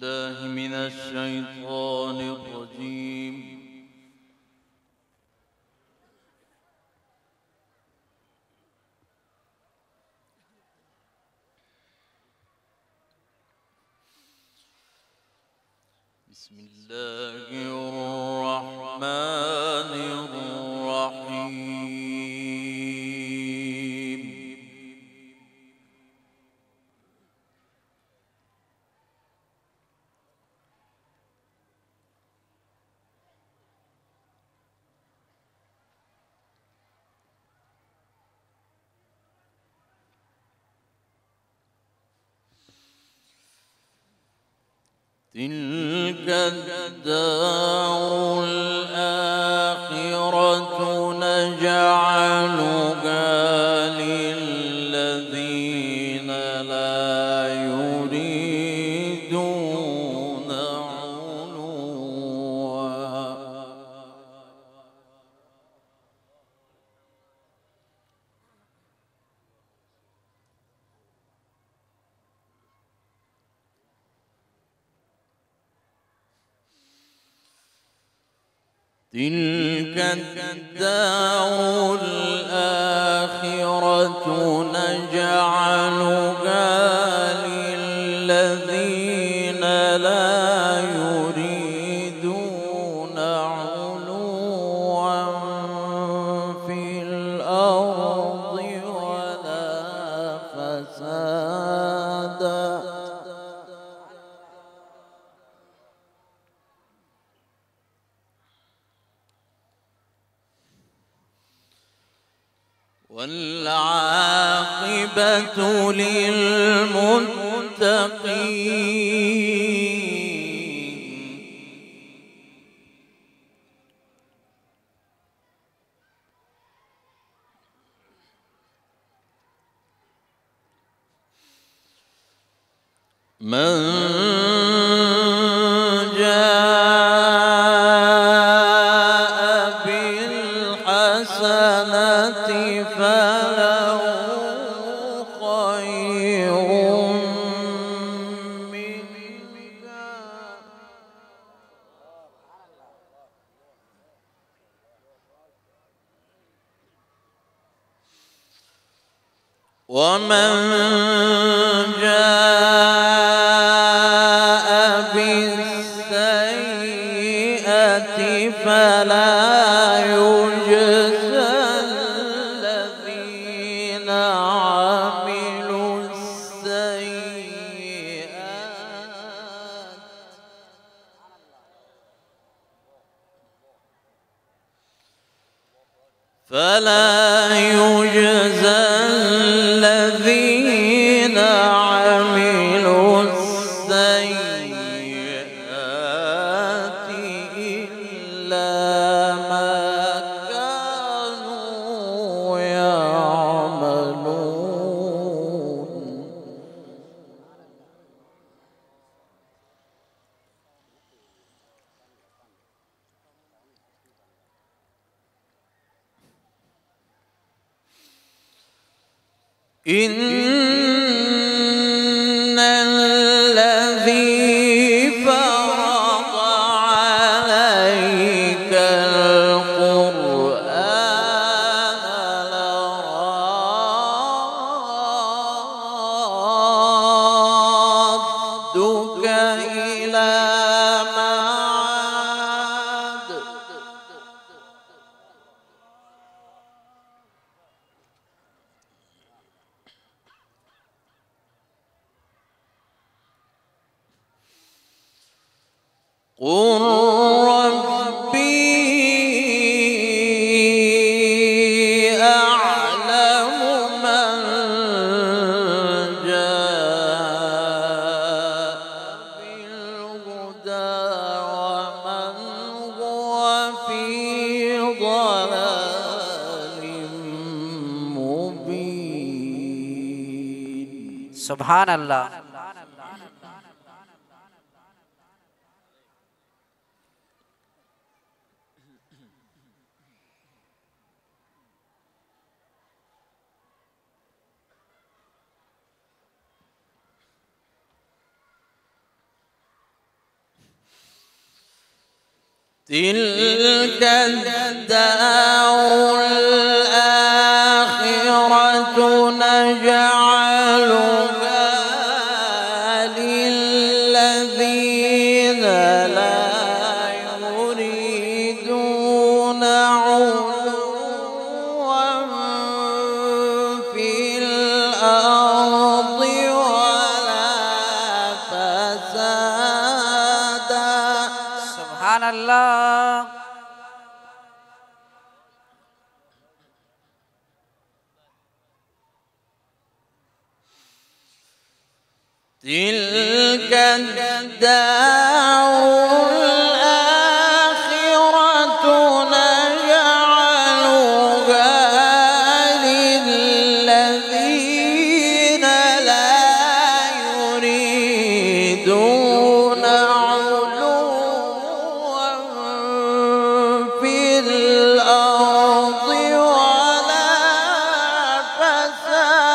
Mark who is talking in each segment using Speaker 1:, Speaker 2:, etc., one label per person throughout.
Speaker 1: بالله من الشيطان الرجيم. بسم الله الرحمن الرحيم. تلك الدار الآخرة نجعلها للذين لا يريدون علوا تلك الدار الآخرة نجعلها للذين لا يريدون علوا في الأرض ولا فسادا والعاقبة للمتقين. من جاء بالحسنة فله خير منها ومن جاء بالسيئة فلا يجزى الذين عملوا السيئات الذين عملوا السيئات إلا ما كانوا يعملون. إن الذي فرض عليك القرآن لرادك إلى معاد قل ربي أعلم من جاء بالهدى ومن هو في ضلال مبين.
Speaker 2: سبحان الله.
Speaker 1: تلك الدار الآخرة نجعلها للذين لا يريدون علوا في الأرض ولا فسادا.
Speaker 2: سبحان الله.
Speaker 1: تلك الدار الآخرة نجعلها للذين لا يريدون علوا في الأرض ولا فسادا.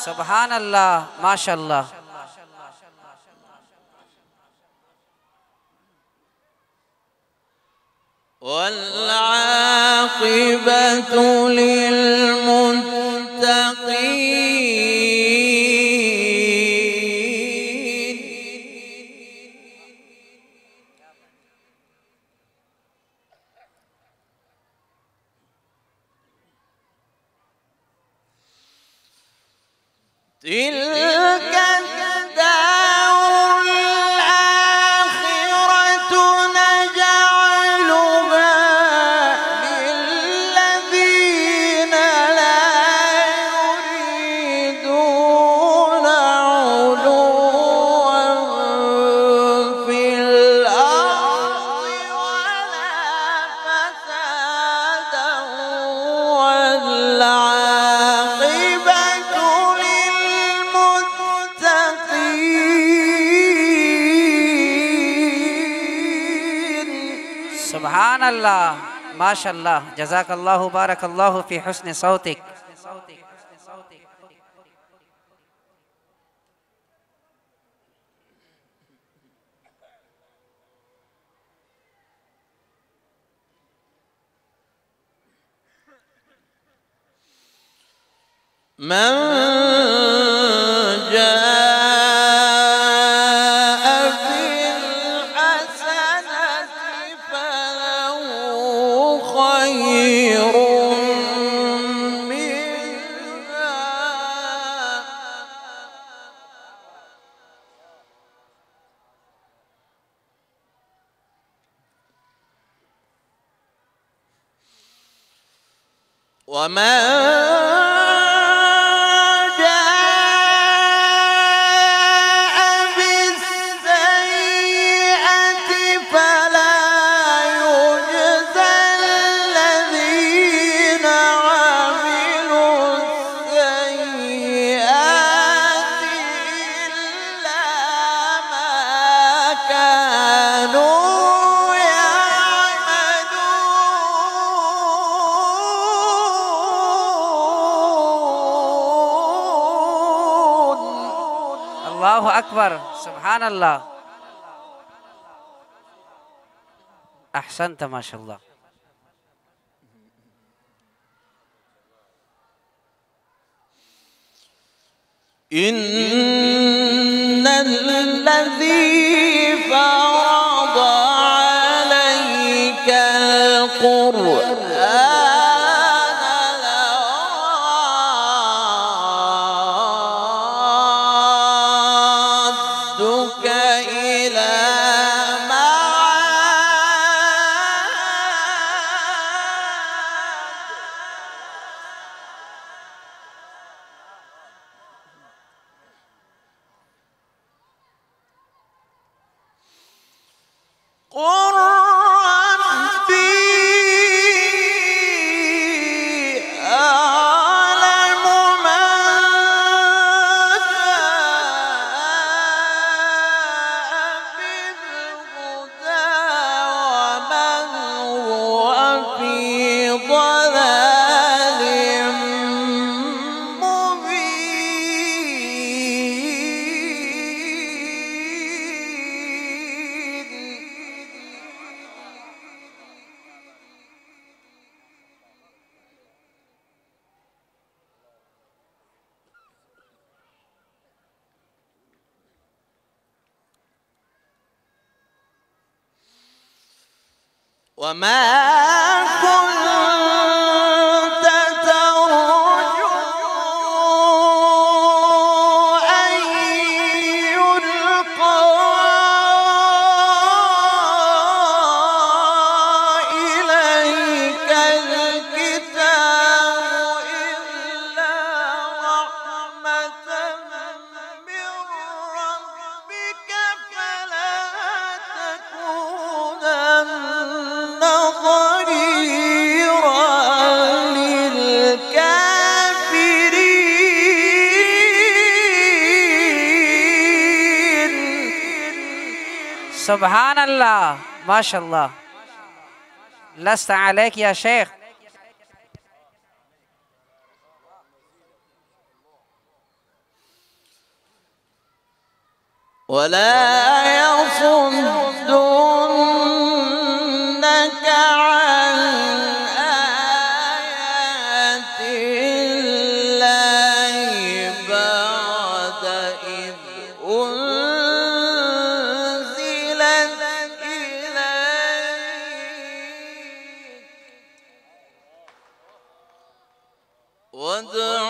Speaker 2: سبحان الله ما شاء الله.
Speaker 1: والعاقبة للمتقين. تلك الدار الآخرة نجعلها للذين لا يريدون علوا في الأرض ولا فسادا والعاقبة
Speaker 2: سبحان الله ما شاء الله. جزاك الله بارك الله في حسن صوتك.
Speaker 1: من جاء بالحسنة فله خير منها ومن
Speaker 2: الله أكبر. سبحان الله. أحسنت ما شاء الله.
Speaker 1: إن الذي فرض عليك القرآن لرادك إلى وما كنت ترجو أن يلقى إليك الكتاب إلا رحمة من ربك فلا تكونن ظهيرا للكافرين.
Speaker 2: سبحان الله، ما شاء الله. لست عليك يا شيخ.
Speaker 1: ولا يصدنك عن آيات الله بعد إذ أنزلت إليك وادع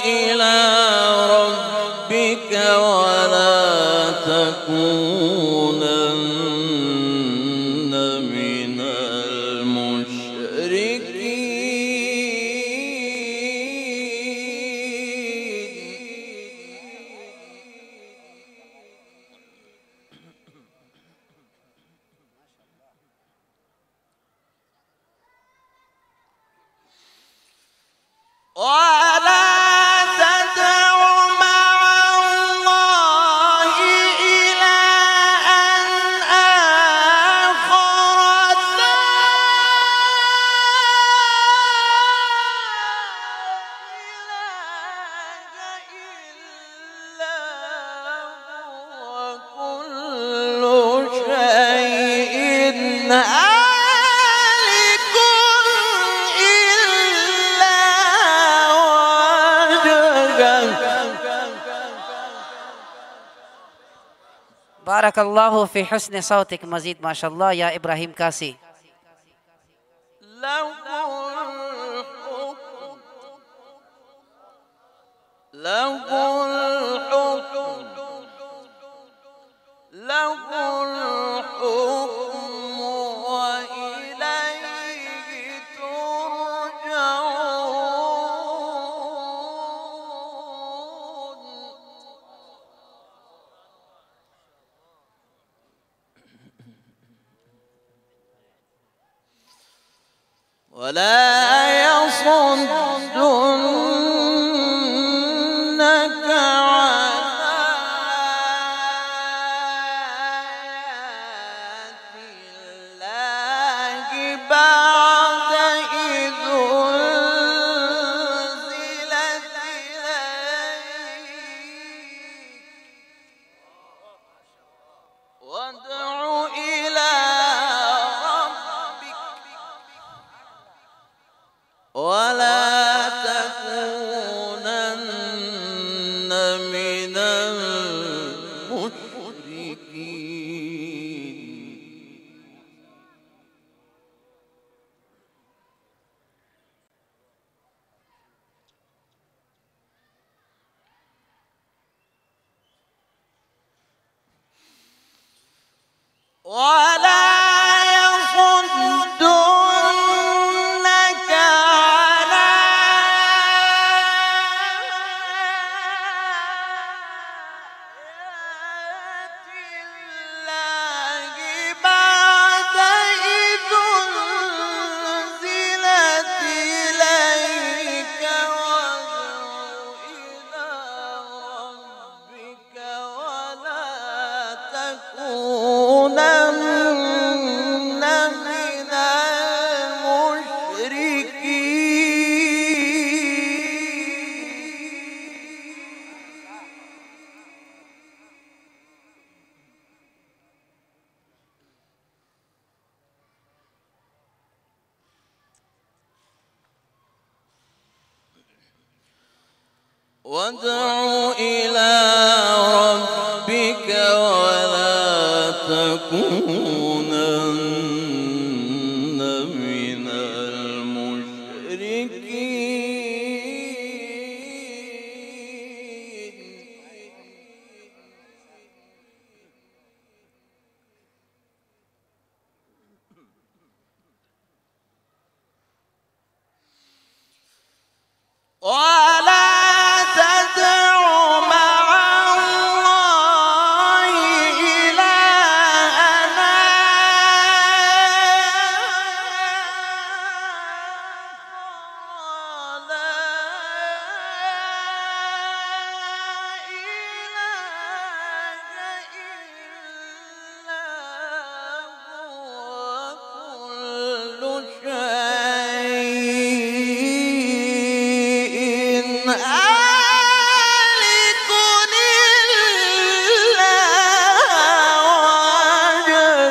Speaker 1: إلى ربك ولا تكونن من المشركين. ولا تدع مع الله إلها آخر لا إله إلا هو كل شيء هالك إلا وجهه.
Speaker 2: بارك الله في حسن صوتك مزيد ما شاء الله يا إبراهيم كاسي.
Speaker 1: له الحكم له الحكم وإليه ترجعون. ولا يصدنك عن آيات الله بعد إذ أنزلت إليك وادع إلى ربك ولا تكونن من المشركين. ولا يصدنك عن آيات الله بعد إذ أنزلت إليك وادع إلى ربك ولا تكونن من المشركين. وادع إلى ربك ولا تكونن من المشركين. ولا تدع مع الله إلهًا لا إله إلا هو كل شيء هالك إلا وجهه.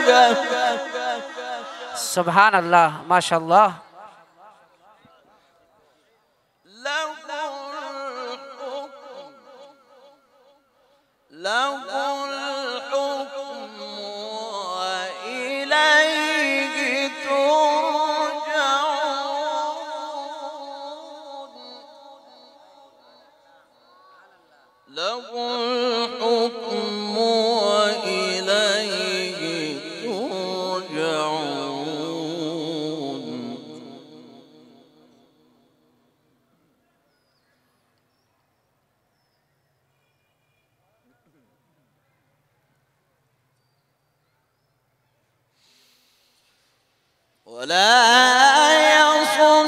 Speaker 2: سبحان الله ما شاء الله.
Speaker 1: له الحكم وإليه ترجعون. له الحكم وإليه ترجعون. ولا يصدنك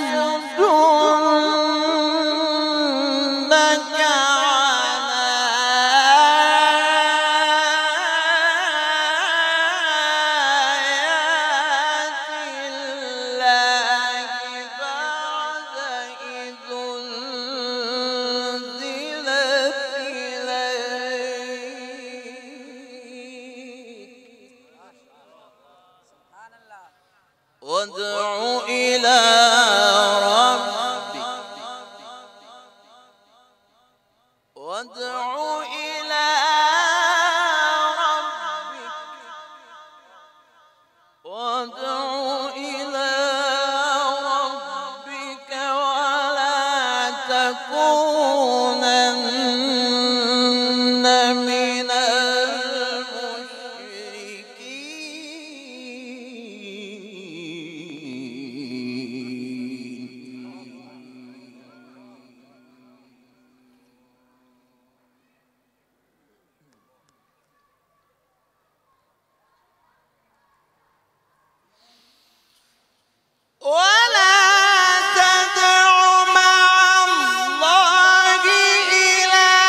Speaker 1: عن آيات الله بعد إذ أنزلت إليك. وادع إلى ربك وادع إلى ربك وادع إلى ربك ولا تكونن من ولا تدع مع الله إلهًا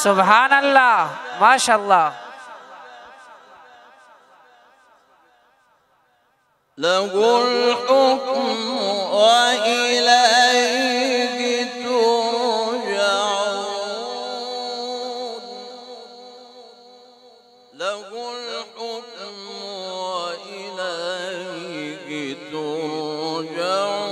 Speaker 2: سبحان الله ما شاء الله.
Speaker 1: له الحكم وإليه ترجعون. له الحكم وإليه ترجعون.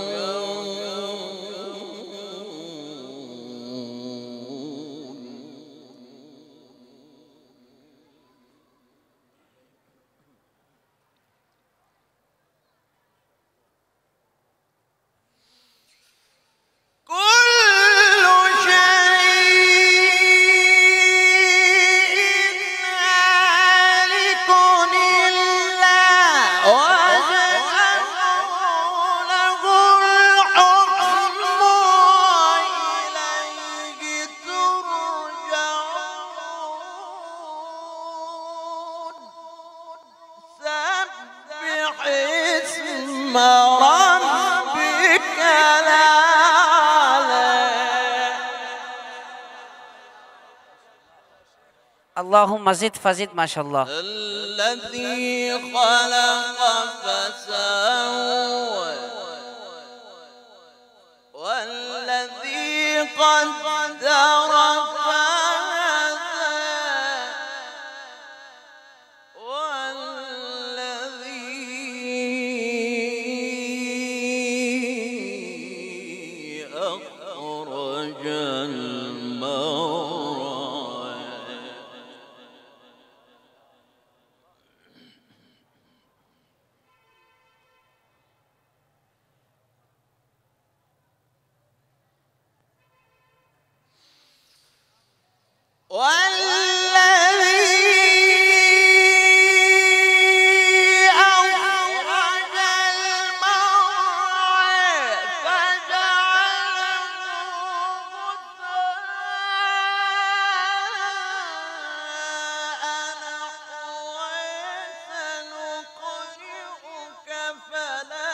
Speaker 1: اسم ربك الأعلى.
Speaker 2: اللهم زد فزد ما شاء الله.
Speaker 1: الذي خلق فسوى والذي قدر فهدى والذي أخرج المرعى والذي أخرج المرعى فجعله غثاء نحوا سنقرئك فلا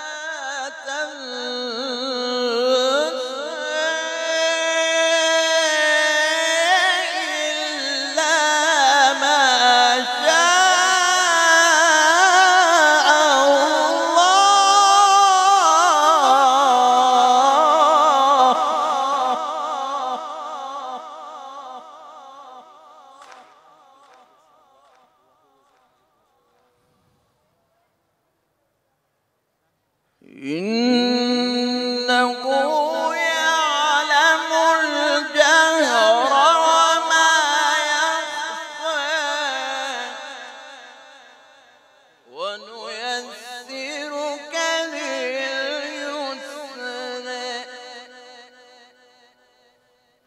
Speaker 1: إنه يعلم الجهر وما يخفى ونيسرك لليسرى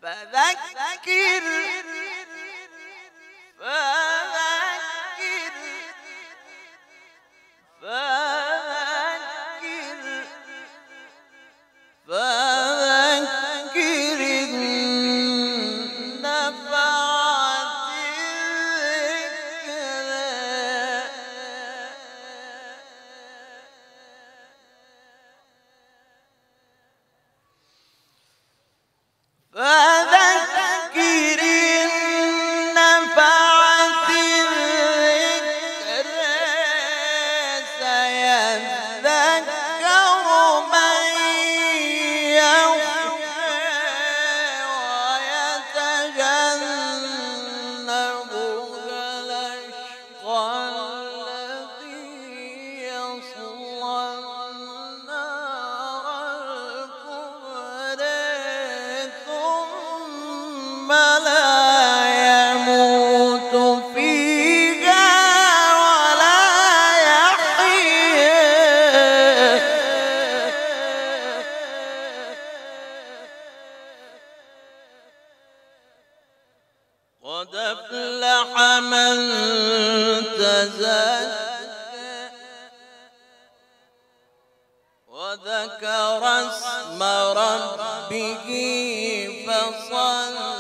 Speaker 1: فذكر فذكر إن نفعت الذكرى فذكر إن نفعت الذكرى سيذكر من يخشى ويتجنبها الأشقى الذي يصلى النار الكبرى ثم لا يموت فيها ولا يحيا قد أفلح من تزكى وذكر اسم ربه فصلى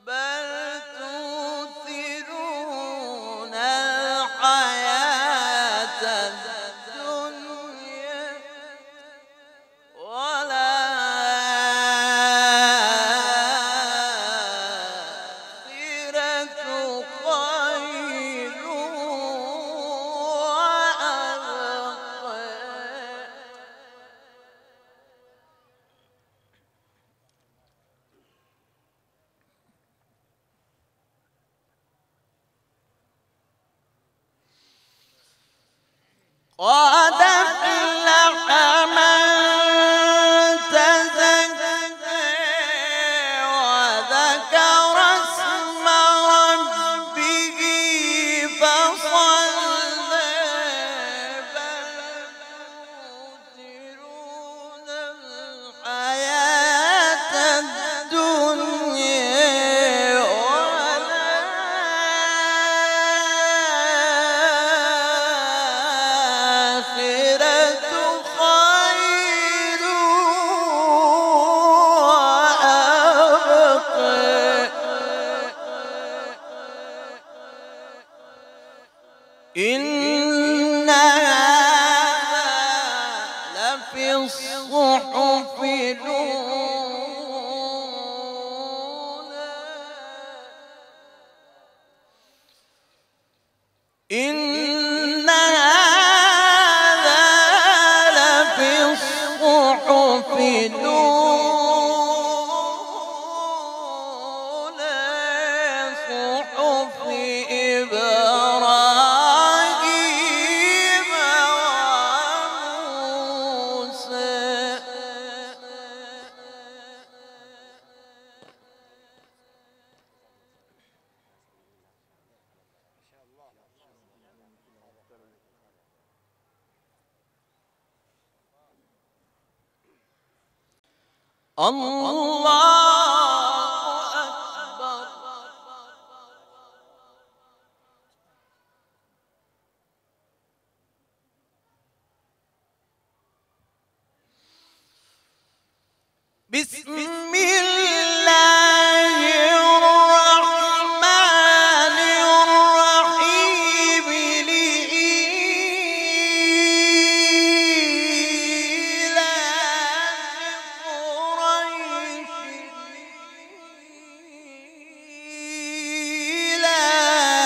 Speaker 1: بل تؤثرون الحياة الدنيا والآخرة خير وأبقى قد أفلح من تزكى وذكر اسم ربه فصلى بل تؤثرون الحياة الدنيا والآخرة خير وأبقى إن هذا لفي الصحف الأولى إن هذا لفي الصحف الأولى صحف إبراهيم وموسى. الله أكبر. بسم الله الرحمن الرحيم.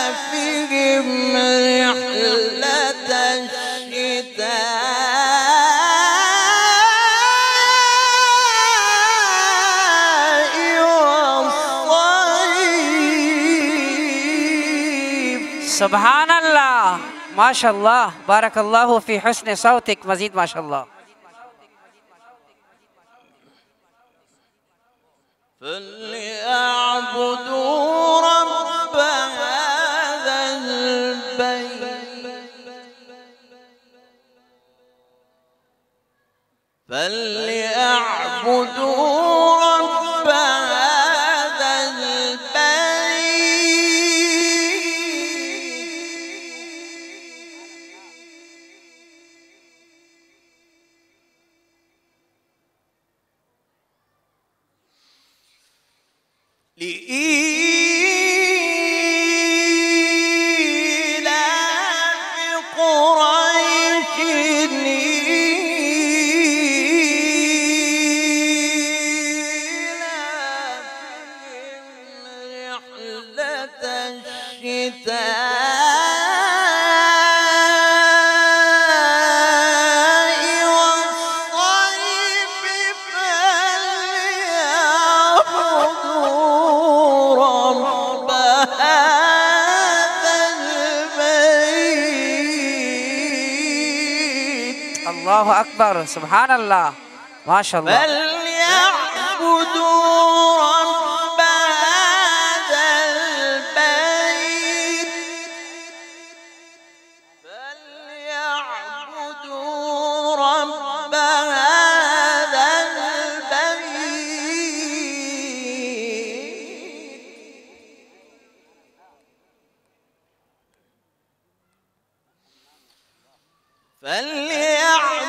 Speaker 1: لإيلافهم رحلة الشتاء والصيف.
Speaker 2: سبحان الله ما شاء الله بارك الله في حسن صوتك مزيد ما شاء الله.
Speaker 1: فليعبدوا رب هذا البيت. فليعبدوا رب هذا البيت. لإيلاف قريش إيلافهم رحلة الشتاء والصيف. فليعبدوا رب هذا البيت.
Speaker 2: الله أكبر سبحان الله ما شاء الله.
Speaker 1: فليعبدوا رب هذا البيت. فليعبدوا رب هذا البيت.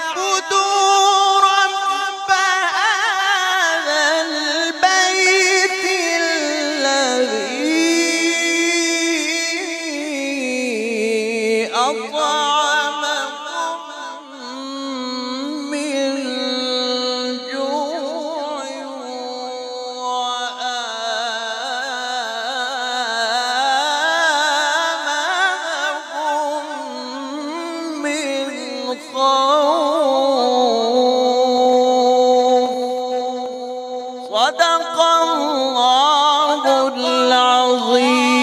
Speaker 1: فليعبدوا رب هذا البيت الذي أطعمهم من جوع وآمنهم من خوف. صدق الله العظيم.